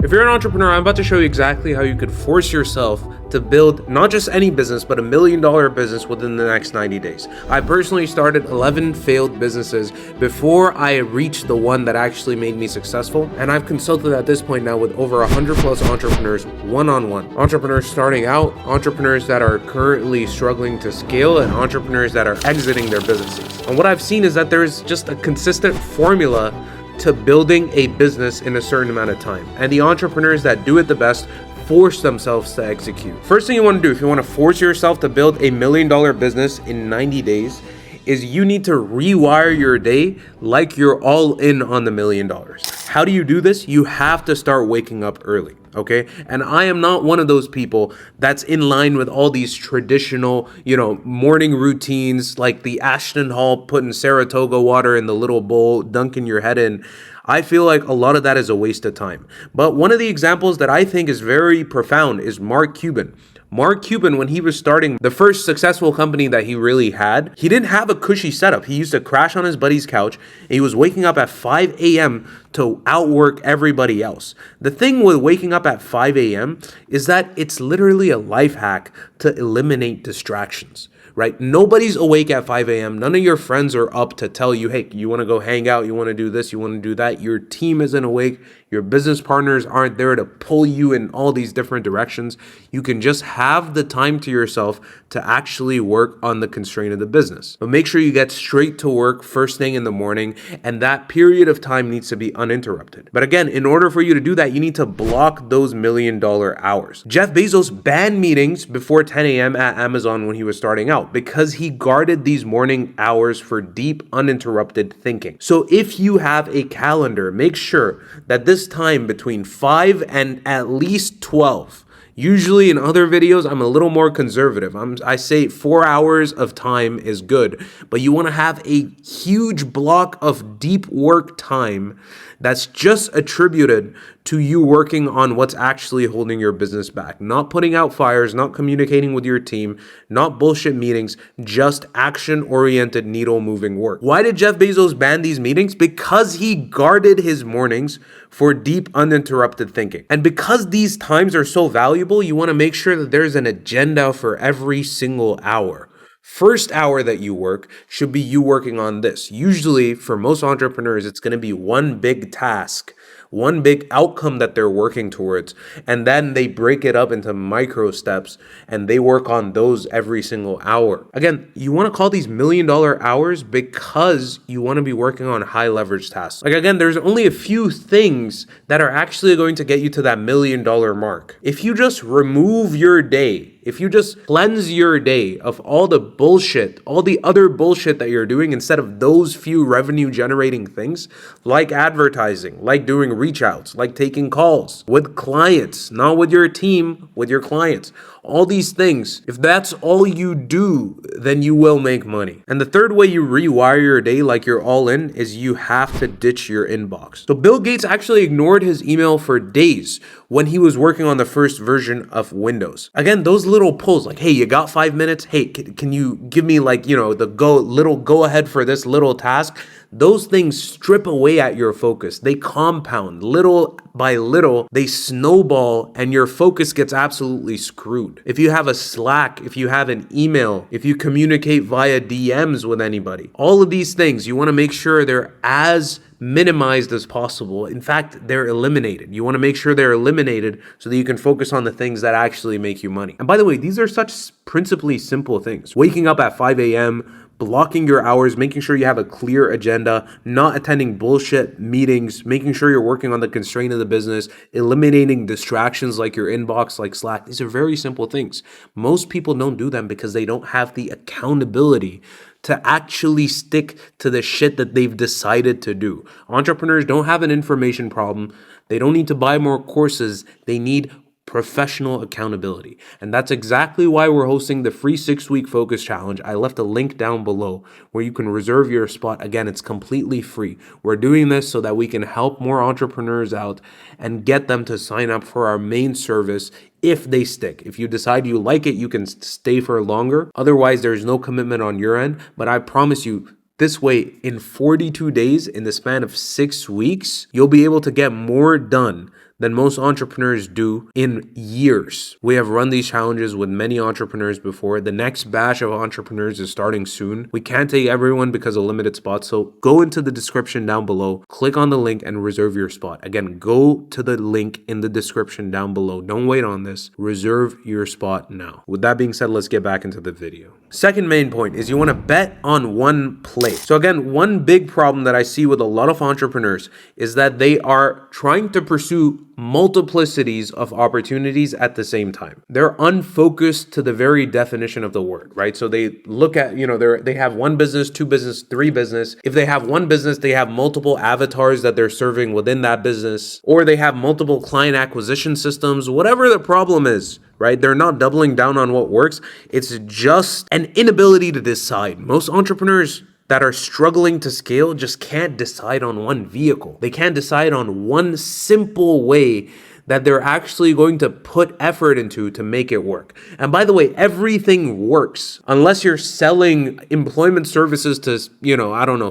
If you're an entrepreneur, I'm about to show you exactly how you could force yourself to build not just any business, but $1 million business within the next 90 days. I personally started 11 failed businesses before I reached the one that actually made me successful. And I've consulted at this point now with over 100 plus entrepreneurs one-on-one. Entrepreneurs starting out, entrepreneurs that are currently struggling to scale, and entrepreneurs that are exiting their businesses. And what I've seen is that there's just a consistent formula to building a business in a certain amount of time. And the entrepreneurs that do it the best force themselves to execute. First thing you want to do if you want to force yourself to build $1 million business in 90 days is you need to rewire your day like you're all in on the $1 million. How do you do this? You have to start waking up early. Okay. And I am not one of those people that's in line with all these traditional, morning routines like the Ashton Hall putting Saratoga water in the little bowl, dunking your head in. I feel like a lot of that is a waste of time. But one of the examples that I think is very profound is Mark Cuban. Mark Cuban, when he was starting the first successful company that he really had, he didn't have a cushy setup. He used to crash on his buddy's couch. And he was waking up at 5 a.m. to outwork everybody else. The thing with waking up at 5 a.m. is that it's literally a life hack to eliminate distractions. Right? Nobody's awake at 5 a.m. None of your friends are up to tell you, hey, you want to go hang out, you want to do this, you want to do that. Your team isn't awake. Your business partners aren't there to pull you in all these different directions. You can just have the time to yourself to actually work on the constraint of the business. But make sure you get straight to work first thing in the morning, and that period of time needs to be uninterrupted. But again, in order for you to do that, you need to block those $1 million hours. Jeff Bezos banned meetings before 10 a.m. at Amazon when he was starting out because he guarded these morning hours for deep, uninterrupted thinking. So if you have a calendar, make sure that this time between 5 and at least 12. Usually in other videos, I'm a little more conservative. I say 4 hours of time is good, but you want to have a huge block of deep work time that's just attributed to you working on what's actually holding your business back. Not putting out fires, not communicating with your team, not bullshit meetings, just action-oriented needle-moving work. Why did Jeff Bezos ban these meetings? Because he guarded his mornings for deep, uninterrupted thinking. And because these times are so valuable, you want to make sure that there's an agenda for every single hour. First hour that you work should be you working on this. Usually, for most entrepreneurs, it's going to be one big task, one big outcome that they're working towards, and then they break it up into micro steps and they work on those every single hour. Again, you want to call these $1 million hours because you want to be working on high leverage tasks. Like again, there's only a few things that are actually going to get you to that $1 million mark. If you just remove your day, if you just cleanse your day of all the bullshit, all the other bullshit that you're doing instead of those few revenue generating things, like advertising, like doing reach outs, like taking calls with clients, not with your team, with your clients. All these things, if that's all you do, then you will make money. And the third way you rewire your day like you're all in is you have to ditch your inbox. So Bill Gates actually ignored his email for days when he was working on the first version of Windows. Again, those little pulls like, hey, you got 5 minutes? Hey, can you give me the go ahead for this little task? Those things strip away at your focus. They compound little by little, they snowball, and your focus gets absolutely screwed. If you have a Slack, if you have an email, if you communicate via DMs with anybody, all of these things, you want to make sure they're as minimized as possible. In fact, they're eliminated. You want to make sure they're eliminated so that you can focus on the things that actually make you money. And by the way, these are such principally simple things. Waking up at 5 a.m., blocking your hours, making sure you have a clear agenda, not attending bullshit meetings, making sure you're working on the constraint of the business, eliminating distractions like your inbox, like Slack. These are very simple things. Most people don't do them because they don't have the accountability to actually stick to the shit that they've decided to do. Entrepreneurs don't have an information problem. They don't need to buy more courses. They need professional accountability. And that's exactly why we're hosting the free 6-week focus challenge. I left a link down below where you can reserve your spot. Again, it's completely free. We're doing this so that we can help more entrepreneurs out and get them to sign up for our main service if they stick. If you decide you like it, you can stay for longer. Otherwise, there's no commitment on your end. But I promise you, this way, in 42 days, in the span of 6 weeks, you'll be able to get more done than most entrepreneurs do in years. We have run these challenges with many entrepreneurs before. The next batch of entrepreneurs is starting soon. We can't take everyone because of limited spots. So go into the description down below, click on the link and reserve your spot. Again, go to the link in the description down below. Don't wait on this. Reserve your spot now. With that being said, let's get back into the video. Second main point is you want to bet on one play. So again, one big problem that I see with a lot of entrepreneurs is that they are trying to pursue multiplicities of opportunities at the same time. They're unfocused to the very definition of the word, right? So they look at, they have one business, two business, three business. If they have one business, they have multiple avatars that they're serving within that business, or they have multiple client acquisition systems, whatever the problem is, right? They're not doubling down on what works. It's just an inability to decide. Most entrepreneurs that are struggling to scale just can't decide on one vehicle. They can't decide on one simple way that they're actually going to put effort into to make it work. And by the way, everything works unless you're selling employment services to,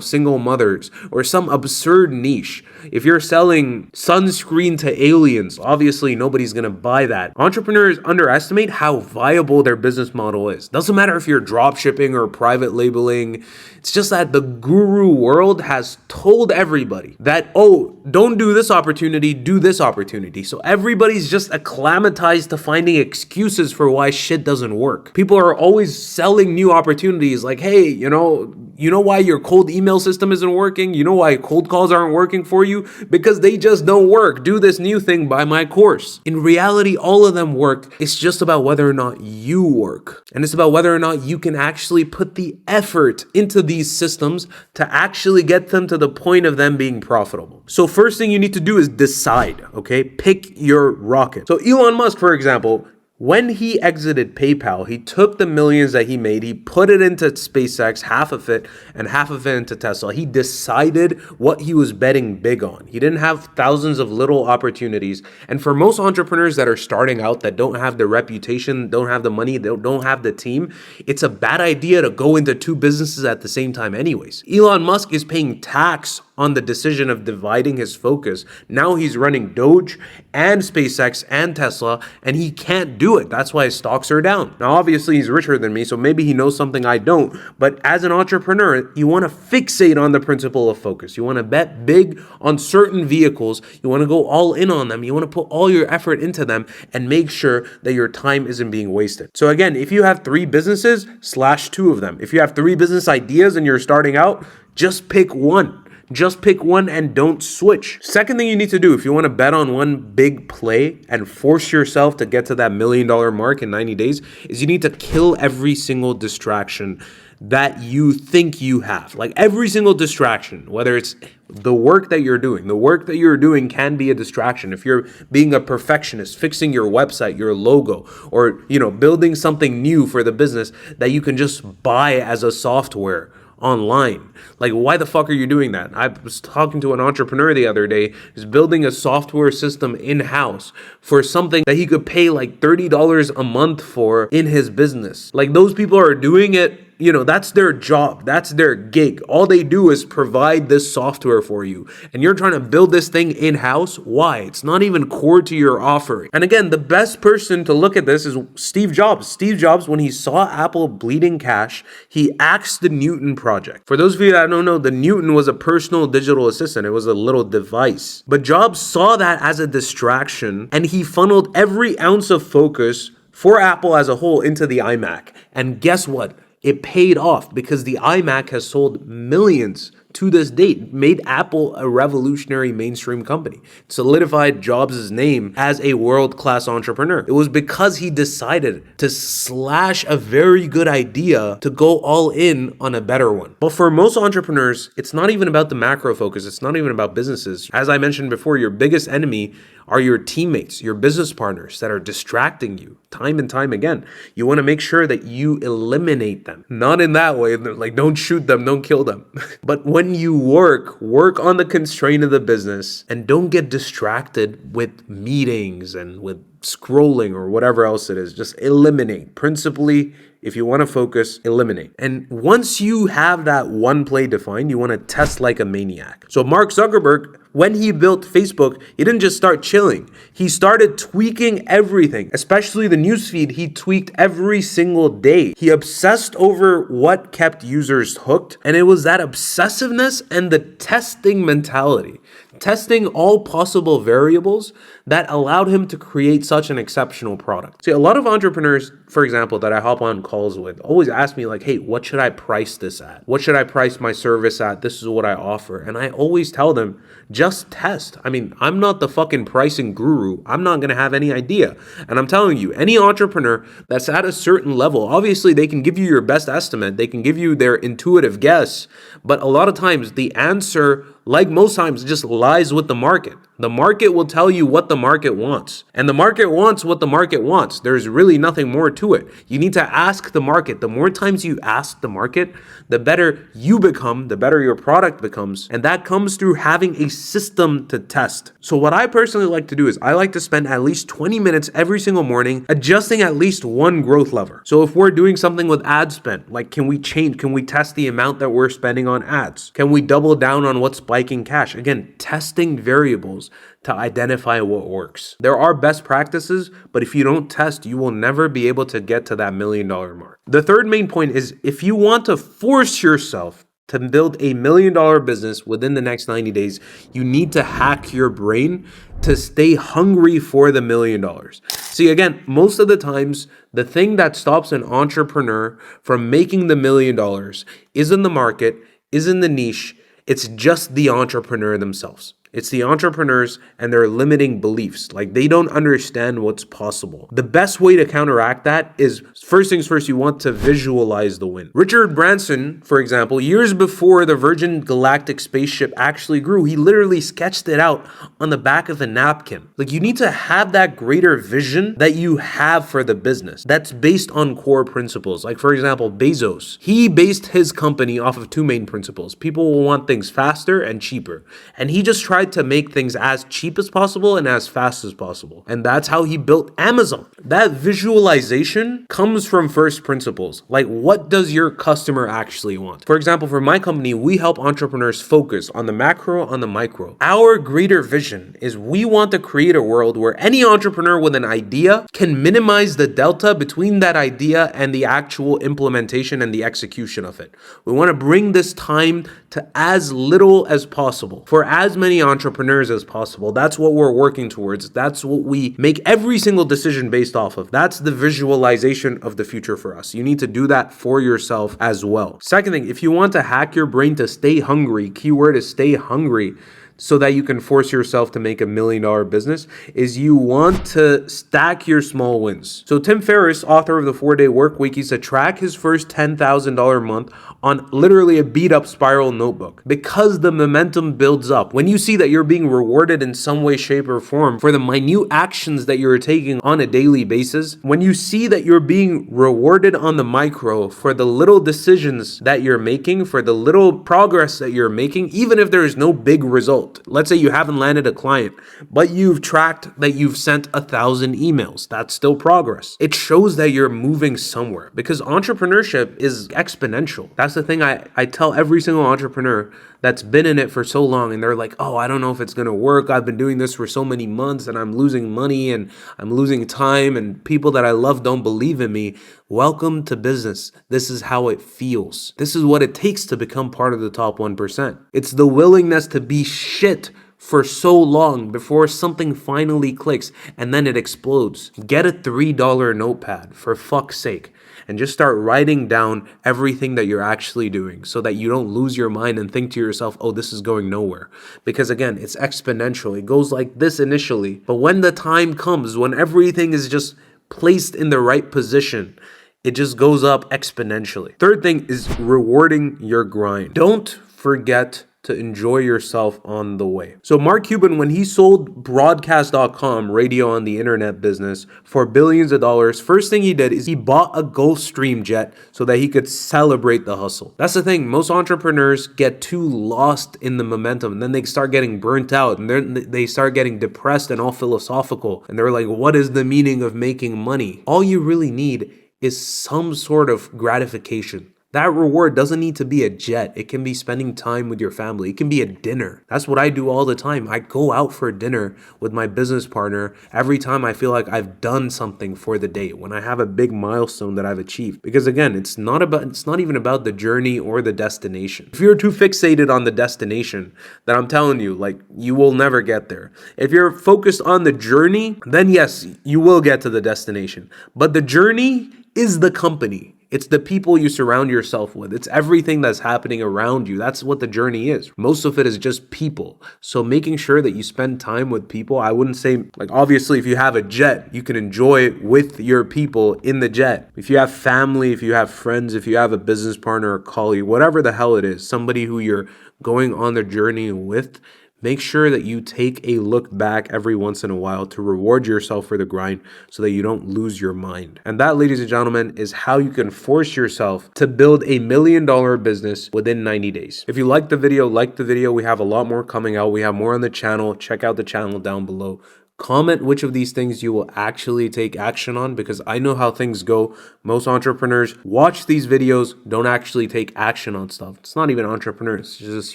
single mothers or some absurd niche. If you're selling sunscreen to aliens, obviously nobody's gonna buy that. Entrepreneurs underestimate how viable their business model is. Doesn't matter if you're drop shipping or private labeling. It's just that the guru world has told everybody that, oh, don't do this opportunity, do this opportunity. So everybody's just acclimatized to finding excuses for why shit doesn't work. People are always selling new opportunities like, hey, you know why your cold email system isn't working? You know why cold calls aren't working for you? Because they just don't work. Do this new thing, buy my course. In reality, all of them work. It's just about whether or not you work. And it's about whether or not you can actually put the effort into these systems to actually get them to the point of them being profitable. So first thing you need to do is decide, okay? Pick your rocket. So Elon Musk, for example, when he exited PayPal, he took the millions that he made, he put it into SpaceX, half of it, and half of it into Tesla. He decided what he was betting big on. He didn't have thousands of little opportunities. And for most entrepreneurs that are starting out, that don't have the reputation, don't have the money, don't have the team, it's a bad idea to go into two businesses at the same time anyways. Elon Musk is paying tax on the decision of dividing his focus. Now he's running Doge and SpaceX and Tesla, and he can't do it. That's why his stocks are down. Now, obviously, he's richer than me, so maybe he knows something I don't. But as an entrepreneur, you want to fixate on the principle of focus. You want to bet big on certain vehicles. You want to go all in on them. You want to put all your effort into them and make sure that your time isn't being wasted. So again, if you have 3 businesses, slash 2 of them. If you have 3 business ideas and you're starting out, just pick one. Just pick one and don't switch. Second thing you need to do if you want to bet on one big play and force yourself to get to that $1 million mark in 90 days is you need to kill every single distraction that you think you have. Like every single distraction, whether it's the work that you're doing. The work that you're doing can be a distraction. If you're being a perfectionist, fixing your website, your logo, or building something new for the business that you can just buy as a software online. Like, why the fuck are you doing that? I was talking to an entrepreneur the other day who's building a software system in-house for something that he could pay like $30 a month for in his business. Like, those people are doing it, that's their job. That's their gig. All they do is provide this software for you. And you're trying to build this thing in-house. Why? It's not even core to your offering. And again, the best person to look at this is Steve Jobs. Steve Jobs, when he saw Apple bleeding cash, he axed the Newton project. For those of you that don't know, the Newton was a personal digital assistant. It was a little device. But Jobs saw that as a distraction, and he funneled every ounce of focus for Apple as a whole into the iMac. And guess what? It paid off because the iMac has sold millions to this date, made Apple a revolutionary mainstream company, solidified Jobs' name as a world-class entrepreneur. It was because he decided to slash a very good idea to go all in on a better one. But for most entrepreneurs, it's not even about the macro focus. It's not even about businesses. As I mentioned before, your biggest enemy are your teammates, your business partners that are distracting you time and time again. You want to make sure that you eliminate them. Not in that way, like don't shoot them, don't kill them. But when you work on the constraint of the business and don't get distracted with meetings and with scrolling or whatever else it is. Just eliminate. Principally, If you want to focus, eliminate. And once you have that one play defined, you want to test like a maniac. So Mark Zuckerberg, when he built Facebook, he didn't just start chilling. He started tweaking everything, especially the newsfeed. He tweaked every single day. He obsessed over what kept users hooked. And it was that obsessiveness and the testing mentality, testing all possible variables, that allowed him to create such an exceptional product. See, a lot of entrepreneurs, for example, that I hop on calls with always ask me like, hey, what should I price this at? What should I price my service at? This is what I offer. And I always tell them, just test. I mean, I'm not the fucking pricing guru. I'm not going to have any idea. And I'm telling you, any entrepreneur that's at a certain level, obviously they can give you your best estimate. They can give you their intuitive guess. But a lot of times the answer, like most times, just lies with the market. The market will tell you what the market wants. And the market wants what the market wants. There's really nothing more to it. You need to ask the market. The more times you ask the market, the better you become, the better your product becomes. And that comes through having a system to test. So what I personally like to do is I like to spend at least 20 minutes every single morning adjusting at least one growth lever. So if we're doing something with ad spend, like can we test the amount that we're spending on ads? Can we double down on what's spiking cash? Again, testing variables to identify what works. There are best practices, but if you don't test, you will never be able to get to that $1 million mark. The third main point is if you want to force yourself to build a $1 million business within the next 90 days, you need to hack your brain to stay hungry for the $1 million. See, again, most of the times, the thing that stops an entrepreneur from making the $1 million isn't the market, isn't the niche, it's just the entrepreneur themselves. It's the entrepreneurs and their limiting beliefs. Like they don't understand what's possible. The best way to counteract that is, first things first, you want to visualize the win. Richard Branson, for example, years before the Virgin Galactic spaceship actually grew, he literally sketched it out on the back of a napkin. Like you need to have that greater vision that you have for the business that's based on core principles. Like for example, Bezos, he based his company off of two main principles. People will want things faster and cheaper. And he just tried to make things as cheap as possible and as fast as possible. And that's how he built Amazon. That visualization comes from first principles. Like, what does your customer actually want? For example, for my company, we help entrepreneurs focus on the macro, on the micro. Our greater vision is we want to create a world where any entrepreneur with an idea can minimize the delta between that idea and the actual implementation and the execution of it. We want to bring this time to as little as possible for as many entrepreneurs as possible. That's what we're working towards. That's what we make every single decision based off of. That's the visualization of the future for us. You need to do that for yourself as well. Second thing, if you want to hack your brain to stay hungry, keyword is stay hungry, so that you can force yourself to make $1 million business, is you want to stack your small wins. So Tim Ferriss, author of the 4-Day Workweek, he said track his first $10,000 month on literally a beat up spiral notebook, because the momentum builds up. When you see that you're being rewarded in some way, shape, or form for the minute actions that you're taking on a daily basis, when you see that you're being rewarded on the micro for the little decisions that you're making, for the little progress that you're making, even if there is no big result. Let's say you haven't landed a client, but you've tracked that you've sent 1,000 emails. That's still progress. It shows that you're moving somewhere, because entrepreneurship is exponential. That's the thing I tell every single entrepreneur that's been in it for so long, and they're like, oh, I don't know if it's going to work. I've been doing this for so many months and I'm losing money and I'm losing time and people that I love don't believe in me. Welcome to business. This is how it feels. This is what it takes to become part of the top 1%. It's the willingness to be shit for so long before something finally clicks and then it explodes. Get a $3 notepad, for fuck's sake, and just start writing down everything that you're actually doing so that you don't lose your mind and think to yourself, oh, this is going nowhere. Because again, it's exponential. It goes like this initially, but when the time comes, when everything is just placed in the right position, it just goes up exponentially. Third thing is rewarding your grind. Don't forget to enjoy yourself on the way. So Mark Cuban, when he sold broadcast.com, radio on the internet business, for billions of dollars, first thing he did is he bought a Gulfstream jet so that he could celebrate the hustle. That's the thing. Most entrepreneurs get too lost in the momentum, and then they start getting burnt out, and then they start getting depressed and all philosophical. And they're like, what is the meaning of making money? All you really need is some sort of gratification. That reward doesn't need to be a jet. It can be spending time with your family. It can be a dinner. That's what I do all the time. I go out for dinner with my business partner every time I feel like I've done something for the day, when I have a big milestone that I've achieved. Because again, it's not even about the journey or the destination. If you're too fixated on the destination, then I'm telling you, like, you will never get there. If you're focused on the journey, then yes, you will get to the destination. But the journey is the company. It's the people you surround yourself with. It's everything that's happening around you. That's what the journey is. Most of it is just people. So making sure that you spend time with people, I wouldn't say, like, obviously if you have a jet, you can enjoy it with your people in the jet. If you have family, if you have friends, if you have a business partner or colleague, whatever the hell it is, somebody who you're going on the journey with, make sure that you take a look back every once in a while to reward yourself for the grind so that you don't lose your mind. And that, ladies and gentlemen, is how you can force yourself to build $1 million business within 90 days. If you like the video, We have a lot more coming out. We have more on the channel. Check out the channel down below. Comment which of these things you will actually take action on, because I know how things go. Most entrepreneurs watch these videos, don't actually take action on stuff. It's not even entrepreneurs, it's just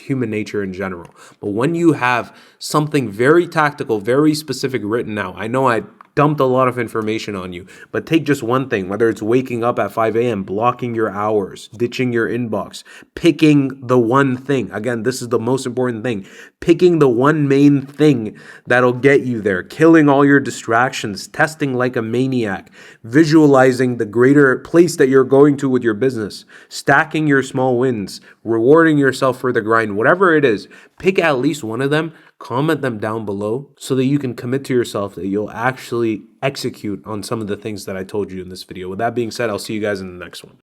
human nature in general. But when you have something very tactical, very specific written out, I know I dumped a lot of information on you, but take just one thing, whether it's waking up at 5 a.m., blocking your hours, ditching your inbox, picking the one thing. Again, this is the most important thing. Picking the one main thing that'll get you there, killing all your distractions, testing like a maniac, visualizing the greater place that you're going to with your business, stacking your small wins, rewarding yourself for the grind, whatever it is, pick at least one of them. Comment them down below so that you can commit to yourself that you'll actually execute on some of the things that I told you in this video. With that being said, I'll see you guys in the next one.